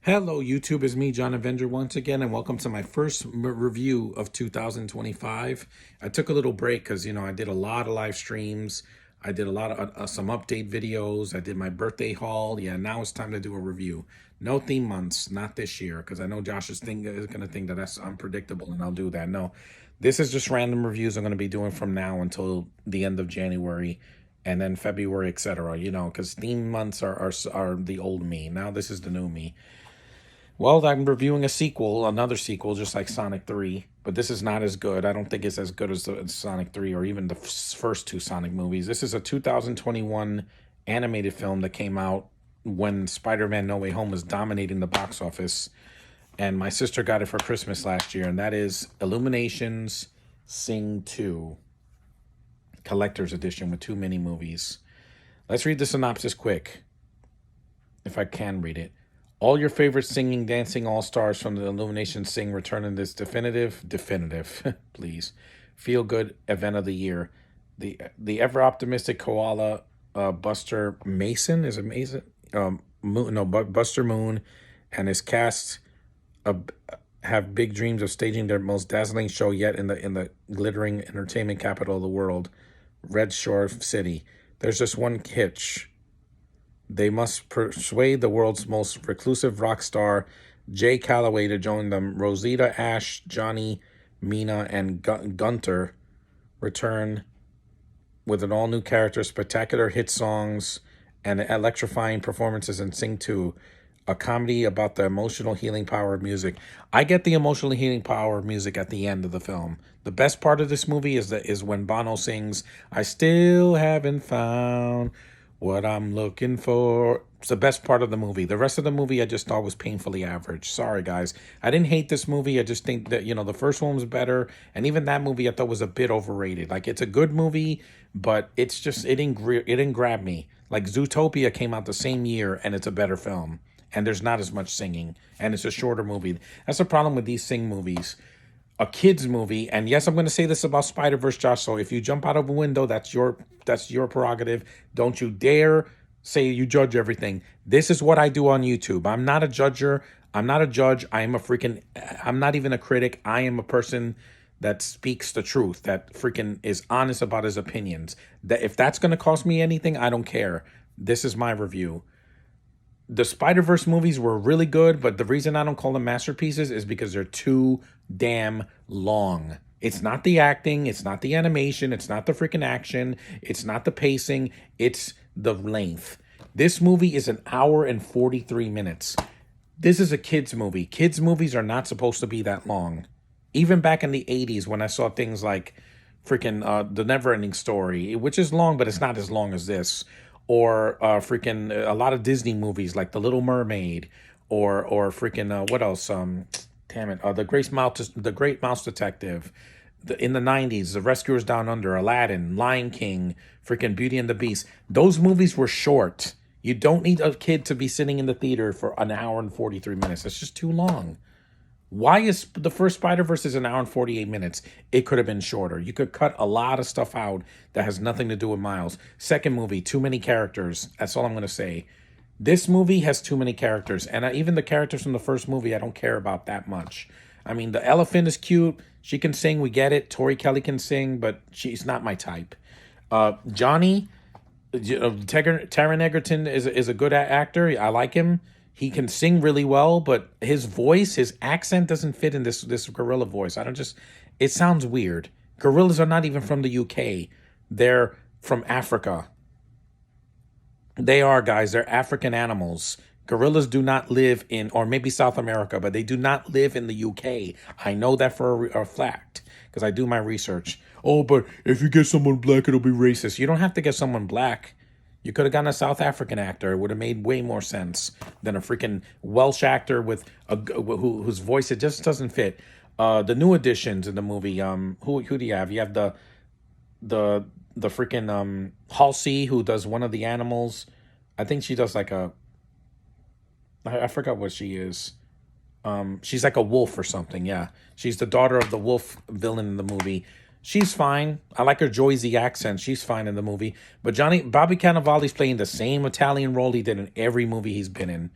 Hello, YouTube. It's me, John Avenger, once again, and welcome to my first review of 2025. I took a little break because, I did a lot of live streams. I did a lot of some update videos. I did my birthday haul. Yeah, now it's time to do a review. No theme months, not this year, because I know Josh is going to think that that's unpredictable, and I'll do that. No, this is just random reviews I'm going to be doing from now until the end of January. And then February, etc. Because theme months are the old me. Now this is the new me. Well, I'm reviewing another sequel, just like Sonic 3, but this is not as good. I don't think it's as good as the Sonic 3 or even the first two Sonic movies. This is a 2021 animated film that came out when Spider-Man No Way Home was dominating the box office, and my sister got it for Christmas last year, and that is Illuminations Sing 2 Collector's Edition with 2 mini movies. Let's read the synopsis quick, if I can read it. All your favorite singing, dancing all-stars from the Illumination Sing return in this definitive, please, feel-good event of the year. The ever-optimistic koala, Buster Mason, is it Mason? Buster Moon and his cast have big dreams of staging their most dazzling show yet in the glittering entertainment capital of the world, Red Shore City. There's just one hitch. They must persuade the world's most reclusive rock star, Jay Calloway, to join them. Rosita, Ash, Johnny, Mina, and Gunter return with an all-new character, spectacular hit songs, and electrifying performances in Sing 2, a comedy about the emotional healing power of music. I get the emotional healing power of music at the end of the film. The best part of this movie is when Bono sings, "I still haven't found what I'm looking for." It's the best part of the movie. The rest of the movie I just thought was painfully average. Sorry, guys. I didn't hate this movie. I just think that, the first one was better. And even that movie I thought was a bit overrated. Like, it's a good movie, but it's just, it didn't grab me. Like, Zootopia came out the same year, and it's a better film. And there's not as much singing. And it's a shorter movie. That's the problem with these Sing movies. A kid's movie, and yes, I'm going to say this about Spider-Verse, Josh, so if you jump out of a window, that's your prerogative. Don't you dare say you judge everything. This is what I do on YouTube. I'm not a judger. I'm not a judge. I'm not even a critic. I am a person that speaks the truth, that freaking is honest about his opinions. That if that's going to cost me anything, I don't care. This is my review. The Spider-Verse movies were really good, but the reason I don't call them masterpieces is because they're too damn long. It's not the acting, it's not the animation, it's not the freaking action, it's not the pacing, it's the length. This movie is an hour and 43 minutes. This is a kid's movie. Kids' movies are not supposed to be that long. Even back in the 80s when I saw things like freaking The Never-Ending Story, which is long, but it's not as long as this. Or freaking a lot of Disney movies like The Little Mermaid, or freaking what else? The Great Mouse Detective. In the 90s, The Rescuers Down Under, Aladdin, Lion King, freaking Beauty and the Beast. Those movies were short. You don't need a kid to be sitting in the theater for an hour and 43 minutes. It's just too long. Why is the first Spider-Verse is an hour and 48 minutes? It could have been shorter. You could cut a lot of stuff out that has nothing to do with Miles. Second movie, too many characters. That's all I'm going to say. This movie has too many characters. And even the characters from the first movie, I don't care about that much. I mean, the elephant is cute. She can sing. We get it. Tori Kelly can sing, but she's not my type. Johnny, Taron Egerton is a good actor. I like him. He can sing really well, but his voice, his accent doesn't fit in this gorilla voice. It sounds weird. Gorillas are not even from the UK. They're from Africa. They are, guys. They're African animals. Gorillas do not live in, or maybe South America, but they do not live in the UK. I know that for a fact because I do my research. Oh, but if you get someone black, it'll be racist. You don't have to get someone black. You could have gotten a South African actor. It would have made way more sense than a freaking Welsh actor with whose voice it just doesn't fit. The new additions in the movie. Who do you have? You have the freaking Halsey, who does one of the animals. I think she does like I forgot what she is. She's like a wolf or something. Yeah, she's the daughter of the wolf villain in the movie. She's fine. I like her Joyzy accent. She's fine in the movie. But Bobby Cannavale's playing the same Italian role he did in every movie he's been in.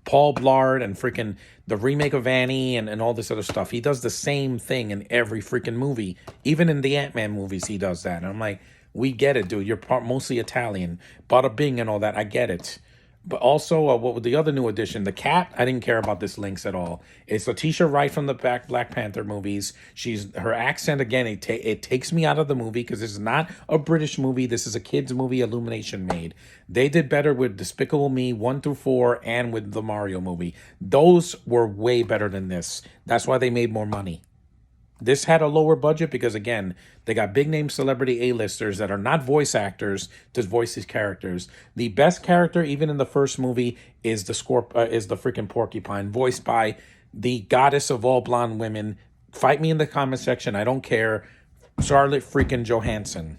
Paul Blart and freaking the remake of Annie and all this other stuff. He does the same thing in every freaking movie. Even in the Ant-Man movies, he does that. And I'm like, we get it, dude. You're mostly Italian. Bada bing and all that. I get it. But also, what was the other new addition? The cat. I didn't care about this Lynx at all. It's Letitia Wright from the Black Panther movies. Her accent again. It takes me out of the movie because this is not a British movie. This is a kids movie. Illumination made. They did better with Despicable Me 1 through 4 and with the Mario movie. Those were way better than this. That's why they made more money. This had a lower budget because, again, they got big-name celebrity A-listers that are not voice actors to voice these characters. The best character, even in the first movie, is the freaking porcupine, voiced by the goddess of all blonde women. Fight me in the comment section. I don't care. Scarlett freaking Johansson.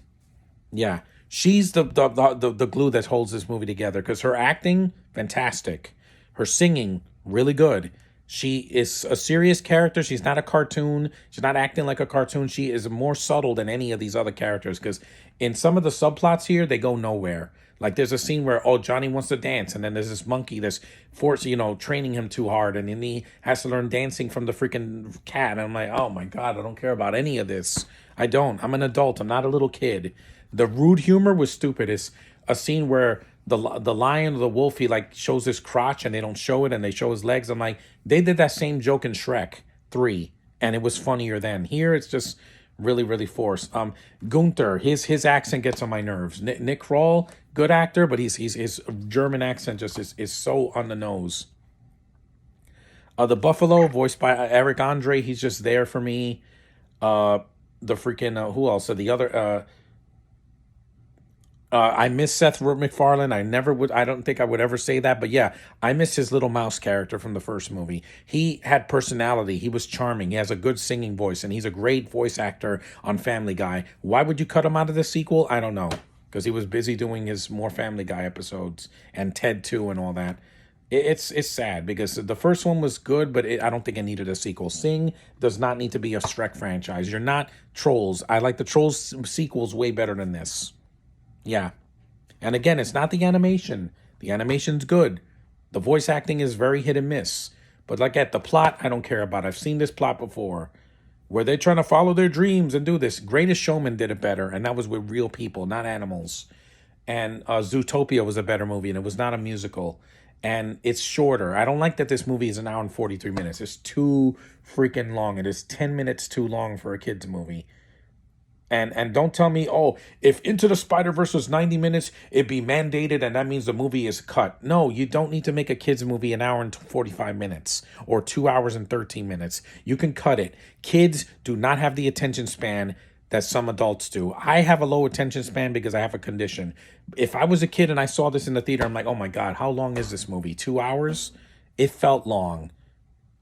Yeah, she's the glue that holds this movie together because her acting, fantastic. Her singing, really good. She is a serious character. She's not a cartoon. She's not acting like a cartoon. She is more subtle than any of these other characters because in some of the subplots here, they go nowhere. Like there's a scene where, oh, Johnny wants to dance. And then there's this monkey that's training him too hard. And then he has to learn dancing from the freaking cat. And I'm like, oh my God, I don't care about any of this. I don't. I'm an adult. I'm not a little kid. The rude humor was stupid. It's a scene where the lion or the wolf, he like shows his crotch and they don't show it and they show his legs. I'm like, they did that same joke in Shrek 3 and it was funnier then. Here it's just really, really forced. Gunther, his accent gets on my nerves. Nick Kroll, good actor, but his German accent just is so on the nose. The Buffalo, voiced by Eric Andre, he's just there for me. The freaking who else? The other I miss Seth MacFarlane. I don't think I would ever say that, but yeah, I miss his little mouse character from the first movie. He had personality. He was charming. He has a good singing voice, and he's a great voice actor on Family Guy. Why would you cut him out of the sequel? I don't know, because he was busy doing his more Family Guy episodes and Ted 2 and all that. It's sad because the first one was good, but I don't think it needed a sequel. Sing does not need to be a Shrek franchise. You're not Trolls. I like the Trolls sequels way better than this. Yeah. And again, it's not the animation. The animation's good. The voice acting is very hit and miss. But like at the plot, I don't care about. I've seen this plot before where they're trying to follow their dreams and do this. Greatest Showman did it better, and that was with real people, not animals. And Zootopia was a better movie, and it was not a musical. And it's shorter. I don't like that this movie is an hour and 43 minutes. It's too freaking long. It is 10 minutes too long for a kid's movie. And don't tell me, oh, if Into the Spider-Verse was 90 minutes, it'd be mandated and that means the movie is cut. No, you don't need to make a kid's movie an hour and 45 minutes or 2 hours and 13 minutes. You can cut it. Kids do not have the attention span that some adults do. I have a low attention span because I have a condition. If I was a kid and I saw this in the theater, I'm like, oh my God, how long is this movie? 2 hours? It felt long.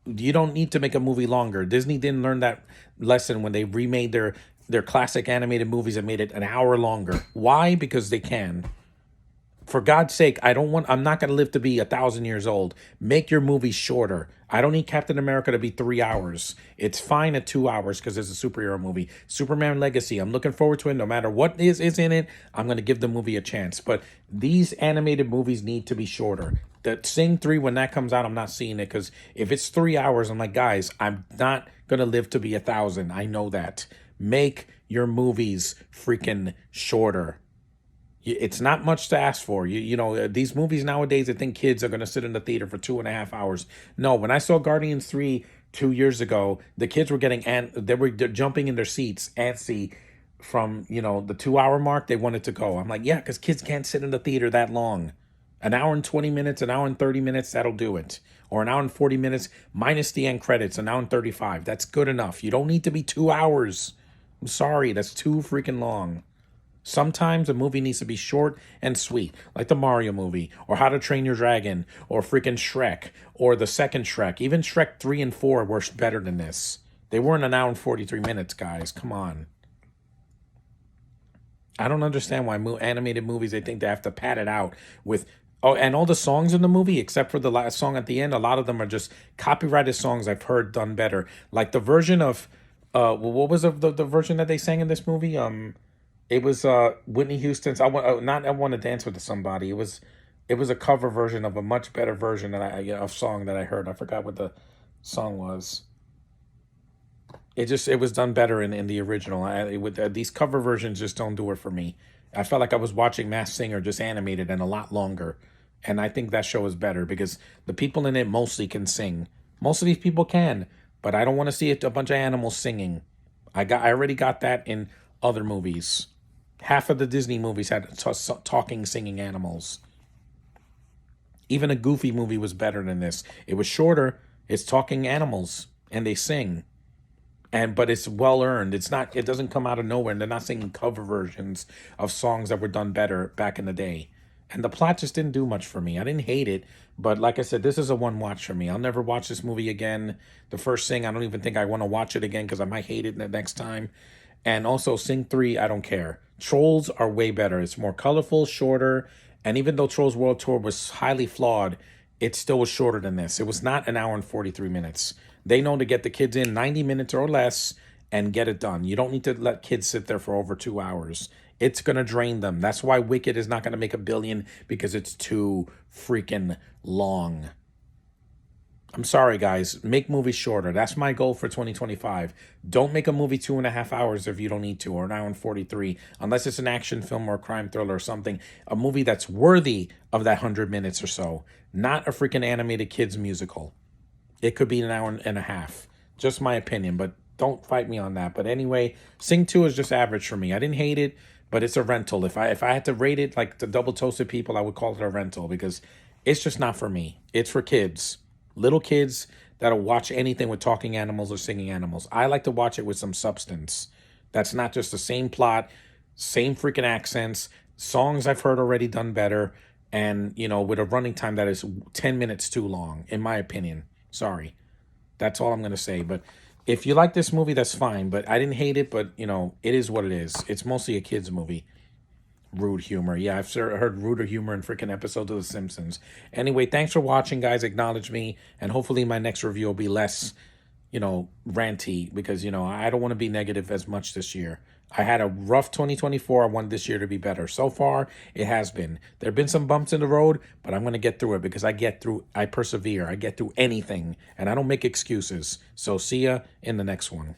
You don't need to make a movie longer. Disney didn't learn that lesson when they remade their classic animated movies and made it an hour longer. Why? Because they can. For God's sake, I'm not going to live to be 1,000 years old. Make your movies shorter. I don't need Captain America to be 3 hours. It's fine at 2 hours because it's a superhero movie. Superman Legacy, I'm looking forward to it. No matter what is in it, I'm going to give the movie a chance. But these animated movies need to be shorter. The Sing 3, when that comes out, I'm not seeing it because if it's 3 hours, I'm like, guys, I'm not going to live to be 1,000. I know that. Make your movies freaking shorter. It's not much to ask for. You know, these movies nowadays, I think kids are going to sit in the theater for 2.5 hours. No, when I saw Guardians 3 2 years ago, the kids were they were jumping in their seats, antsy from, the 2 hour mark. They wanted to go. I'm like, yeah, because kids can't sit in the theater that long. An hour and 20 minutes, an hour and 30 minutes, that'll do it. Or an hour and 40 minutes minus the end credits, an hour and 35. That's good enough. You don't need to be 2 hours. I'm sorry, that's too freaking long. Sometimes a movie needs to be short and sweet, like the Mario movie, or How to Train Your Dragon, or freaking Shrek, or the second Shrek. Even Shrek 3 and 4 were better than this. They weren't an hour and 43 minutes, guys. Come on. I don't understand why animated movies, they think they have to pad it out with... Oh, and all the songs in the movie, except for the last song at the end, a lot of them are just copyrighted songs I've heard done better. Like the version of... what was the version that they sang in this movie? It was Whitney Houston's I Want to Dance with Somebody. It was It was a cover version of a much better version that of song that I heard. I forgot what the song was. It was done better in the original. These cover versions just don't do it for me. I felt like I was watching Masked Singer just animated and a lot longer. And I think that show is better because the people in it mostly can sing. Most of these people can, but I don't want to see a bunch of animals singing. I already got that in other movies. Half of the Disney movies had talking, singing animals. Even a Goofy movie was better than this. It was shorter. It's talking animals and they sing. But it's well earned. It doesn't come out of nowhere, and they're not singing cover versions of songs that were done better back in the day. And the plot just didn't do much for me. I didn't hate it, but like I said, this is a one watch for me. I'll never watch this movie again. The first Sing, I don't even think I want to watch it again because I might hate it the next time. And also Sing 3, I don't care. Trolls are way better. It's more colorful, shorter, and even though Trolls World Tour was highly flawed, it still was shorter than this. It was not an hour and 43 minutes. They know to get the kids in 90 minutes or less and get it done. You don't need to let kids sit there for over 2 hours. It's going to drain them. That's why Wicked is not going to make $1 billion, because it's too freaking long. I'm sorry, guys. Make movies shorter. That's my goal for 2025. Don't make a movie 2.5 hours if you don't need to, or an hour and 43, unless it's an action film or a crime thriller or something. A movie that's worthy of that 100 minutes or so, not a freaking animated kids musical. It could be an hour and a half. Just my opinion, but don't fight me on that. But anyway, Sing 2 is just average for me. I didn't hate it, but it's a rental. If I had to rate it like the Double Toasted people, I would call it a rental because it's just not for me. It's for kids. Little kids that'll watch anything with talking animals or singing animals. I like to watch it with some substance. That's not just the same plot, same freaking accents, songs I've heard already done better, and, with a running time that is 10 minutes too long, in my opinion. Sorry. That's all I'm going to say. But if you like this movie, that's fine. But I didn't hate it, but, it is what it is. It's mostly a kid's movie. Rude humor. Yeah, I've heard ruder humor in freaking episodes of The Simpsons. Anyway, thanks for watching, guys. Acknowledge me. And hopefully my next review will be less, ranty. Because, I don't want to be negative as much this year. I had a rough 2024. I want this year to be better. So far, it has been. There have been some bumps in the road, but I'm going to get through it because I persevere. I get through anything, and I don't make excuses. So see ya in the next one.